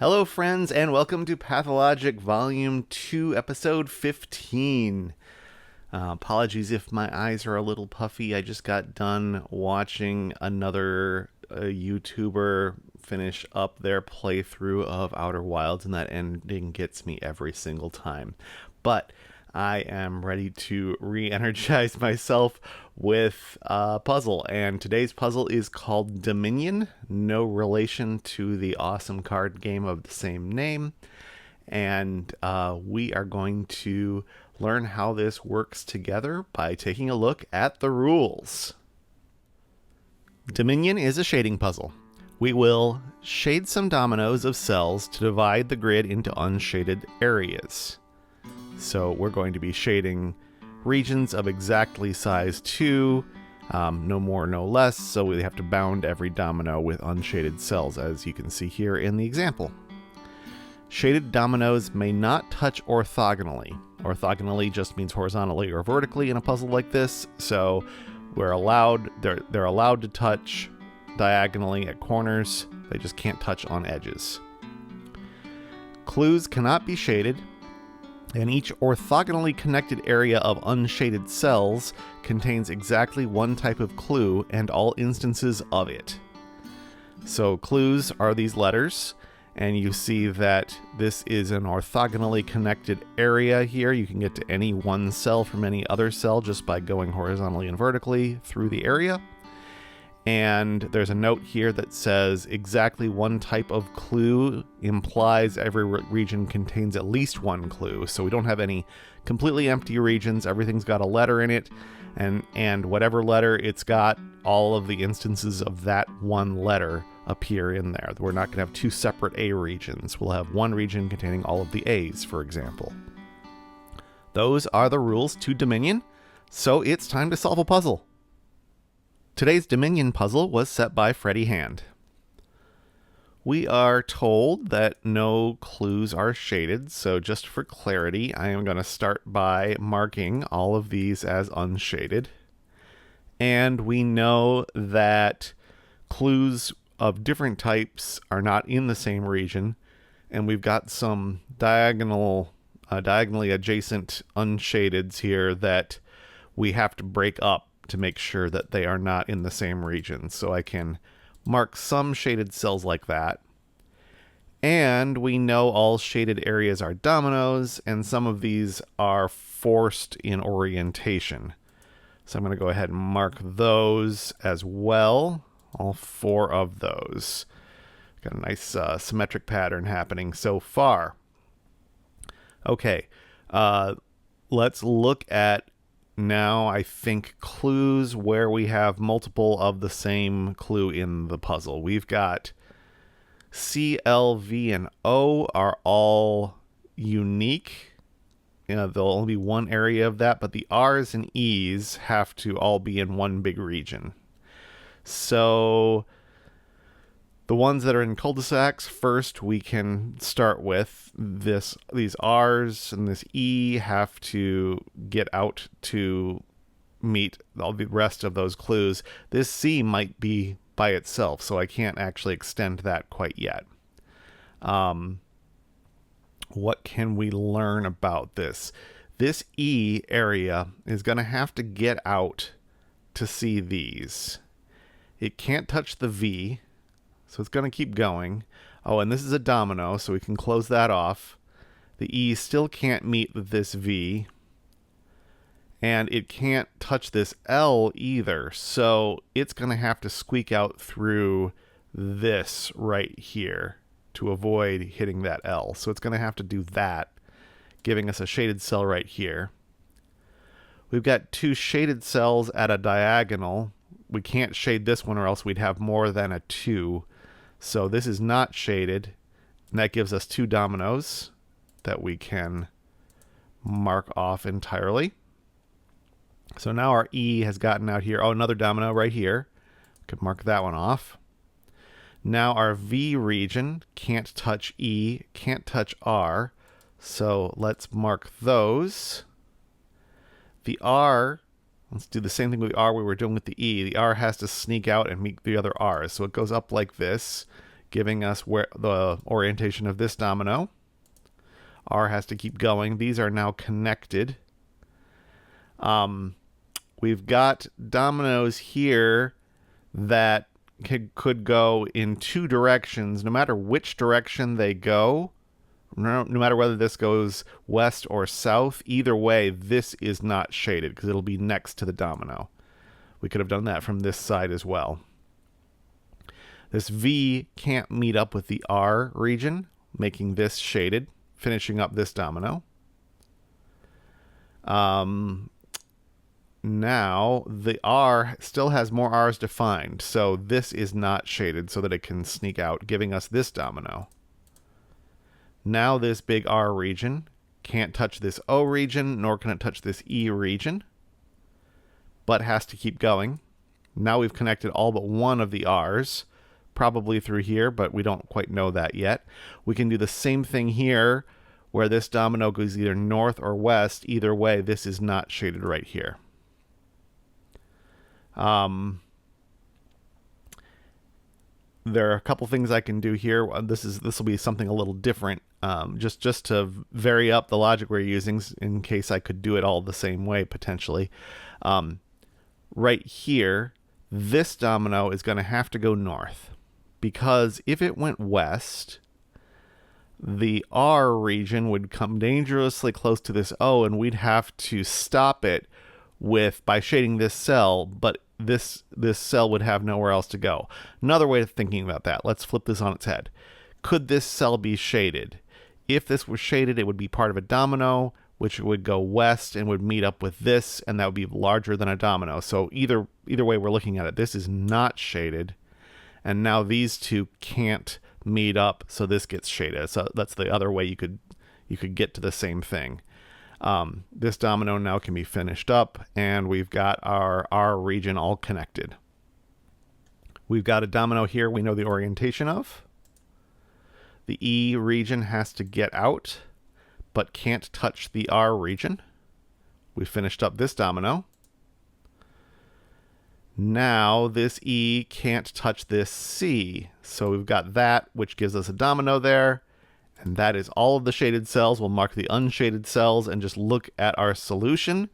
Hello, friends, and welcome to Pathologic Volume 2, Episode 15. Apologies if my eyes are a little puffy. I just got done watching another YouTuber finish up their playthrough of Outer Wilds, and that ending gets me every single time. But I am ready to re-energize myself with a puzzle, and today's puzzle is called Dominion, no relation to the awesome card game of the same name, and we are going to learn how this works together by taking a look at the rules. Dominion is a shading puzzle. We will shade some dominoes of cells to divide the grid into unshaded areas. So we're going to be shading regions of exactly size 2, no more, no less, so we have to bound every domino with unshaded cells, as you can see here in the example. Shaded dominoes may not touch orthogonally. Orthogonally just means horizontally or vertically in a puzzle like this, so they're allowed to touch diagonally at corners, they just can't touch on edges. Clues cannot be shaded, and each orthogonally connected area of unshaded cells contains exactly one type of clue and all instances of it. So clues are these letters, and you see that this is an orthogonally connected area here. You can get to any one cell from any other cell just by going horizontally and vertically through the area. And there's a note here that says exactly one type of clue implies every region contains at least one clue. So we don't have any completely empty regions. Everything's got a letter in it, and whatever letter it's got, all of the instances of that one letter appear in there. We're not going to have two separate A regions. We'll have one region containing all of the A's, for example. Those are the rules to Dominion, so it's time to solve a puzzle. Today's Dominion puzzle was set by Freddie Hand. We are told that no clues are shaded, so just for clarity, I am going to start by marking all of these as unshaded. And we know that clues of different types are not in the same region, and we've got some diagonally adjacent unshadeds here that we have to break up to make sure that they are not in the same region. So I can mark some shaded cells like that. And we know all shaded areas are dominoes, and some of these are forced in orientation. So I'm going to go ahead and mark those as well, all 4 of those. Got a nice symmetric pattern happening so far. Okay, let's look at now, I think, clues where we have multiple of the same clue in the puzzle. We've got C, L, V, and O are all unique. There'll only be one area of that, but the R's and E's have to all be in one big region. So the ones that are in cul-de-sacs, first we can start with this. These R's and this E have to get out to meet all the rest of those clues. This C might be by itself, so I can't actually extend that quite yet. What can we learn about this? This E area is going to have to get out to see these. It can't touch the V, so it's going to keep going. Oh, and this is a domino, so we can close that off. The E still can't meet this V. And it can't touch this L either, so it's going to have to squeak out through this right here to avoid hitting that L. So it's going to have to do that, giving us a shaded cell right here. We've got 2 shaded cells at a diagonal. We can't shade this one or else we'd have more than a 2. So this is not shaded, and that gives us 2 dominoes that we can mark off entirely. So now our E has gotten out here. Oh, another domino right here. Could mark that one off. Now our V region can't touch E, can't touch R. So let's mark those. The R, let's do the same thing with the R we were doing with the E. The R has to sneak out and meet the other R's. So it goes up like this, giving us where the orientation of this domino. R has to keep going. These are now connected. We've got dominoes here that could go in two directions. No matter which direction they go, no matter whether this goes west or south, either way, this is not shaded because it'll be next to the domino. We could have done that from this side as well. This V can't meet up with the R region, making this shaded, finishing up this domino. Now, the R still has more R's defined, so this is not shaded so that it can sneak out, giving us this domino. Now this big R region can't touch this O region, nor can it touch this E region, but has to keep going. Now we've connected all but one of the R's, probably through here, but we don't quite know that yet. We can do the same thing here, where this domino goes either north or west. Either way, this is not shaded right here. There are a couple things I can do here. This will be something a little different, just to vary up the logic we're using in case I could do it all the same way potentially. Right here, this domino is going to have to go north, because if it went west, the R region would come dangerously close to this O, and we'd have to stop it by shading this cell, but this cell would have nowhere else to go. Another way of thinking about that, let's flip this on its head. Could this cell be shaded? If this was shaded, it would be part of a domino, which would go west and would meet up with this, and that would be larger than a domino. So either way we're looking at it, this is not shaded, and now these two can't meet up, so this gets shaded. So that's the other way you could get to the same thing. This domino now can be finished up, and we've got our R region all connected. We've got a domino here we know the orientation of. The E region has to get out, but can't touch the R region. We finished up this domino. Now this E can't touch this C, so we've got that, which gives us a domino there. And that is all of the shaded cells. We'll mark the unshaded cells and just look at our solution,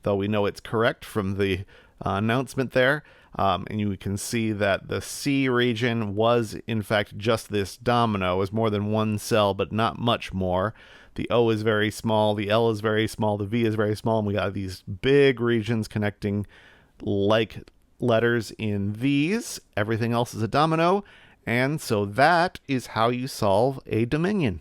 though we know it's correct from the announcement there. And you can see that the C region was, in fact, just this domino. It was more than one cell, but not much more. The O is very small, the L is very small, the V is very small, and we got these big regions connecting like letters in these. Everything else is a domino. And so that is how you solve a dominion.